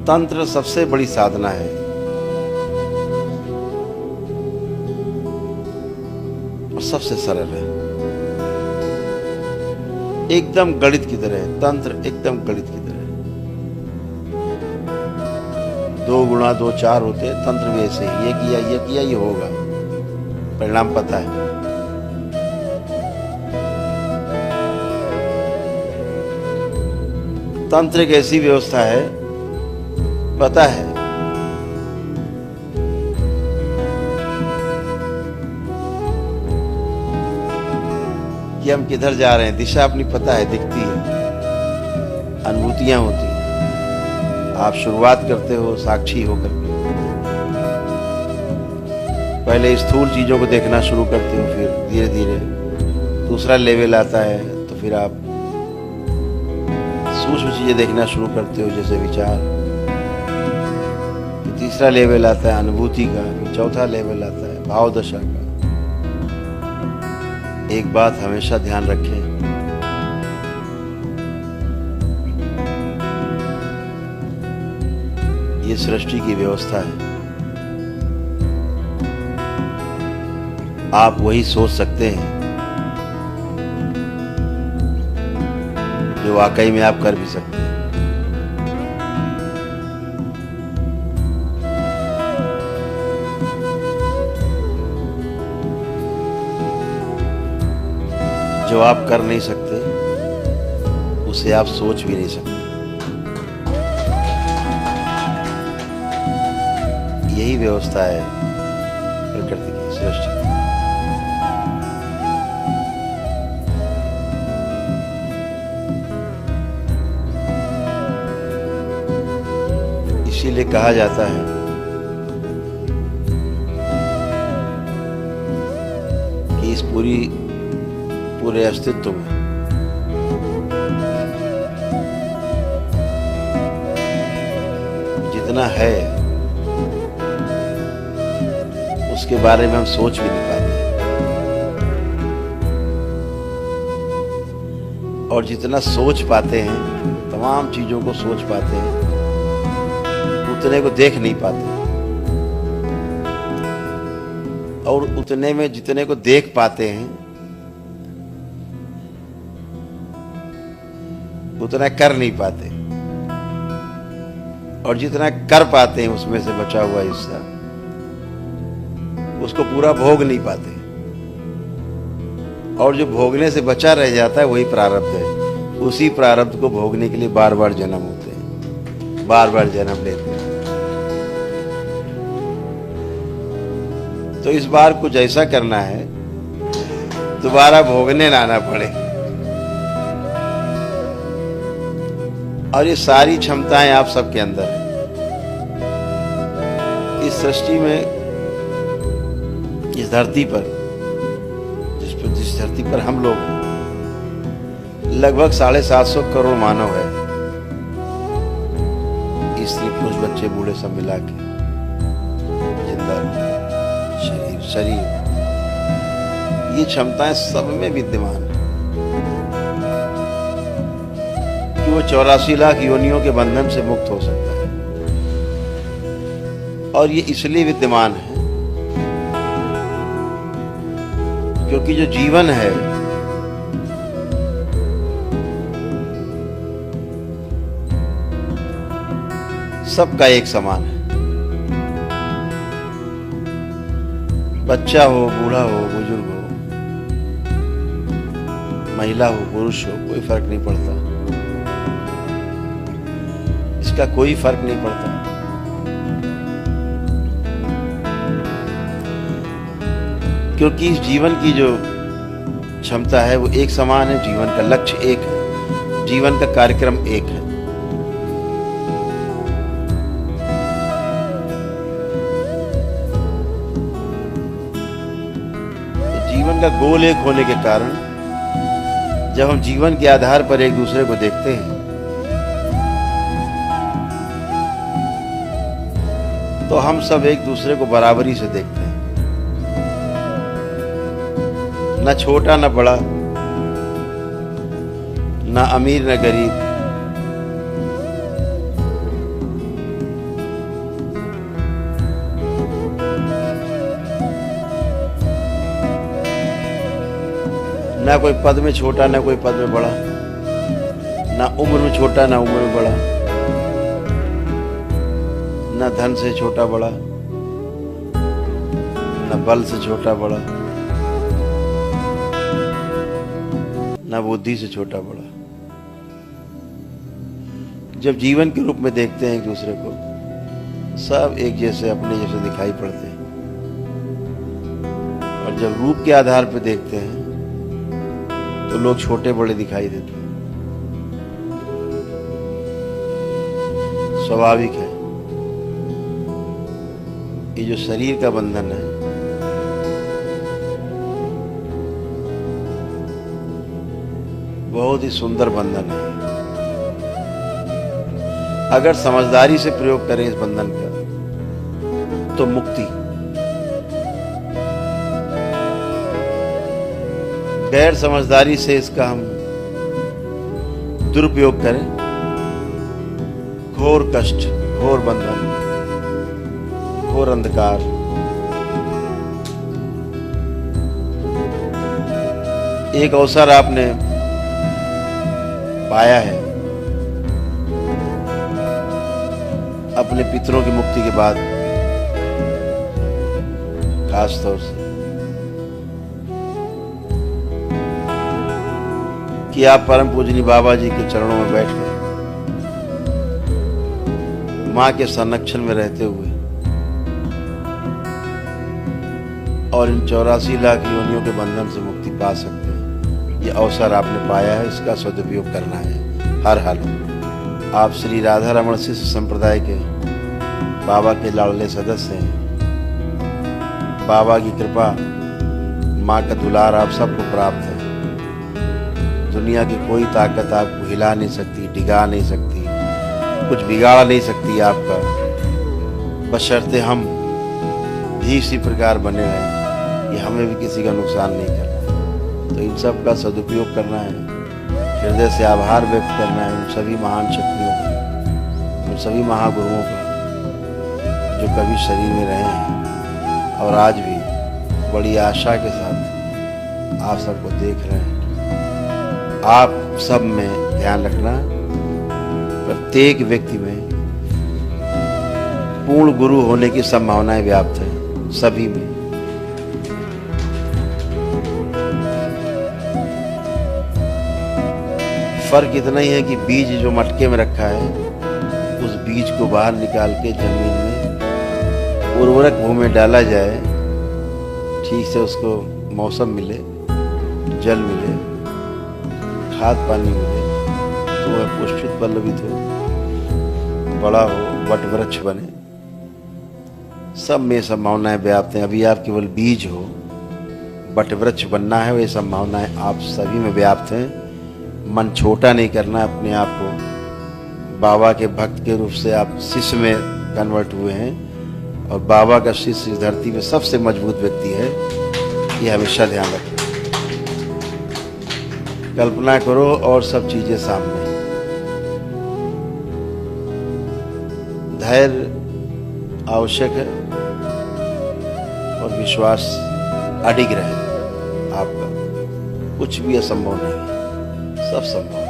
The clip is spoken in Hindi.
तंत्र सबसे बड़ी साधना है और सबसे सरल है, एकदम गणित की तरह है। तंत्र एकदम गणित की तरह है। 2 गुणा 2 4 होते हैं, तंत्र भी ऐसे ही, ये किया ये होगा, परिणाम पता है। तंत्र एक ऐसी व्यवस्था है, पता है कि हम किधर जा रहे हैं, दिशा अपनी पता है, दिखती है, अनुभूतियां होती हैं। आप शुरुआत करते हो साक्षी होकर के, पहले स्थूल चीजों को देखना शुरू करते हो, फिर धीरे धीरे दूसरा लेवल आता है, तो फिर आप सूक्ष्म चीजें देखना शुरू करते हो, जैसे विचार। फिर तीसरा लेवल आता है अनुभूति का, फिर चौथा लेवल आता है भाव दशा का। एक बात हमेशा ध्यान रखें, ये सृष्टि की व्यवस्था है। आप वही सोच सकते हैं जो वाकई में आप कर भी सकते हैं। जो आप कर नहीं सकते उसे आप सोच भी नहीं सकते। यही व्यवस्था है प्रकृति की, सृष्टि की। इसीलिए कहा जाता है कि इस पूरे अस्तित्व में जितना है उसके बारे में हम सोच भी नहीं पाते, और जितना सोच पाते हैं, तमाम चीजों को सोच पाते हैं, उतने को देख नहीं पाते। और उतने में जितने को देख पाते हैं उतना कर नहीं पाते, और जितना कर पाते हैं उसमें से बचा हुआ हिस्सा उसको पूरा भोग नहीं पाते। और जो भोगने से बचा रह जाता है वही प्रारब्ध है। उसी प्रारब्ध को भोगने के लिए बार बार जन्म होते हैं, बार बार जन्म लेते हैं। तो इस बार कुछ ऐसा करना है दोबारा भोगने ना आना पड़े। और ये सारी क्षमताएं आप सबके अंदर हैं। इस सृष्टि में, इस धरती पर, जिस धरती पर हम लोग हैं, लगभग 750 करोड़ मानव है। स्त्री पुरुष बच्चे बूढ़े सब मिला के, जिंदा शरीर, ये क्षमताएं सब में विद्यमान है कि वो 84 लाख योनियों के बंधन से मुक्त हो सकता है। और ये इसलिए विद्यमान है क्योंकि जो जीवन है सबका एक समान है। बच्चा हो, बूढ़ा हो, बुजुर्ग हो, महिला हो, पुरुष हो, कोई फर्क नहीं पड़ता। इसका कोई फर्क नहीं पड़ता। क्योंकि इस जीवन की जो क्षमता है वो एक समान है, जीवन का लक्ष्य एक है, जीवन का कार्यक्रम एक है। तो जीवन का गोल एक होने के कारण जब हम जीवन के आधार पर एक दूसरे को देखते हैं तो हम सब एक दूसरे को बराबरी से देखते हैं, न छोटा न बड़ा, न अमीर न गरीब, ना कोई पद में छोटा ना कोई पद में बड़ा, ना उम्र में छोटा ना उम्र में बड़ा, ना धन से छोटा बड़ा, ना बल से छोटा बड़ा, ना बुद्धि से छोटा बड़ा। जब जीवन के रूप में देखते हैं एक दूसरे को, सब एक जैसे अपने जैसे दिखाई पड़ते हैं, और जब रूप के आधार पर देखते हैं तो लोग छोटे बड़े दिखाई देते हैं। स्वाभाविक है। ये जो शरीर का बंधन है, बहुत ही सुंदर बंधन है। अगर समझदारी से प्रयोग करें इस बंधन का तो मुक्ति, गैर समझदारी से इसका हम दुरुपयोग करें, घोर कष्ट, घोर बंधन, घोर अंधकार। एक अवसर आपने पाया है अपने पितरों की मुक्ति के बाद, खास तौर से कि आप परम पूजनीय बाबा जी के चरणों में बैठकर मां के संरक्षण में रहते हुए और इन 84 लाख योनियों के बंधन से मुक्ति पा सकते हैं। ये अवसर आपने पाया है, इसका सदुपयोग करना है हर हाल में। आप श्री राधा रमण शिष्य संप्रदाय के बाबा के लाडले सदस्य हैं। बाबा की कृपा, माँ का दुलार आप सबको प्राप्त है। दुनिया की कोई ताकत आपको हिला नहीं सकती, डिगा नहीं सकती, कुछ बिगाड़ नहीं सकती आपका, बशर्ते हम भी इसी प्रकार बने रहें कि हमें भी किसी का नुकसान नहीं करना। तो इन सब का सदुपयोग करना है, हृदय से आभार व्यक्त करना है उन सभी महान शक्तियों का, उन सभी महागुरुओं का जो कभी शरीर में रहे हैं और आज भी बड़ी आशा के साथ आप सबको देख रहे हैं। आप सब में ध्यान रखना, प्रत्येक व्यक्ति में पूर्ण गुरु होने की संभावनाएं व्याप्त है, सभी में। फर्क इतना ही है कि बीज जो मटके में रखा है, उस बीज को बाहर निकाल के जमीन में उर्वरक भूमि में डाला जाए, ठीक से उसको मौसम मिले, जल मिले, खाद पानी मिले, तो वह पुष्पित पल्लवित हो, बड़ा हो, वट वृक्ष बने। सब में संभावनाएं व्याप्त हैं। अभी आप केवल बीज हो, वट वृक्ष बनना है, वे संभावनाएं आप सभी में व्याप्त हैं। मन छोटा नहीं करना, अपने आप को बाबा के भक्त के रूप से आप शिष्य में कन्वर्ट हुए हैं, और बाबा का शिष्य इस धरती में सबसे मजबूत व्यक्ति है, ये हमेशा ध्यान रखें। कल्पना करो और सब चीजें सामने। धैर्य आवश्यक है और विश्वास अडिग रहे आपका। कुछ भी असंभव नहीं है, सब संभव है।